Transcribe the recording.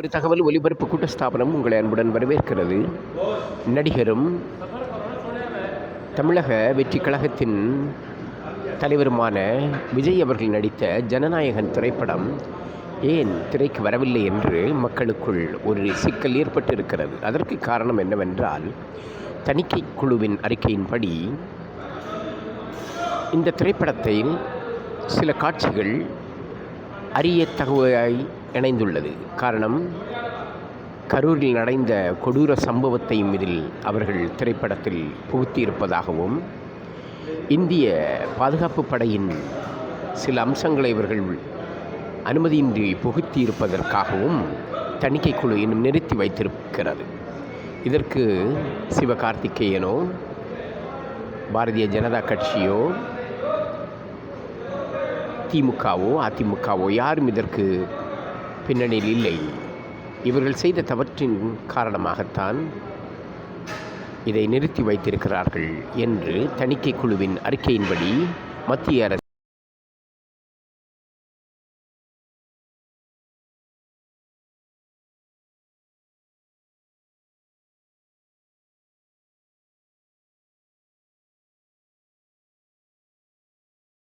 ஒரு தகவல் ஒலிபரப்பு கூட்ட ஸ்தாபனம் உங்களை அன்புடன் வரவேற்கிறது. நடிகரும் தமிழக வெற்றி கழகத்தின் தலைவருமான விஜய் அவர்கள் நடித்த ஜனநாயகன் திரைப்படம் ஏன் திரைக்கு வரவில்லை என்று மக்களுக்குள் ஒரு சிக்கல் ஏற்பட்டிருக்கிறது. அதற்கு காரணம் என்னவென்றால், தணிக்கை குழுவின் அறிக்கையின்படி இந்த திரைப்படத்தில் சில காட்சிகள் அரிய தகவலாய் இணைந்துள்ளது. காரணம், கரூரில் நடந்த கொடூர சம்பவத்தையும் இதில் அவர்கள் திரைப்படத்தில் புகுத்தியிருப்பதாகவும், இந்திய பாதுகாப்பு படையின் சில அம்சங்களை இவர்கள் அனுமதியின்றி புகுத்தியிருப்பதற்காகவும் தணிக்கை குழு இன்னும் நிறுத்தி வைத்திருக்கிறது. இதற்கு சிவகார்த்திகேயனோ பாரதிய ஜனதா கட்சியோ திமுகவோ அதிமுகவோ யாரும் இதற்கு பின்னணியில் இல்லை. இவர்கள் செய்த தவற்றின் காரணமாகத்தான் இதை நிறுத்தி வைத்திருக்கிறார்கள் என்று தணிக்கை குழுவின் அறிக்கையின்படி மத்திய அரசு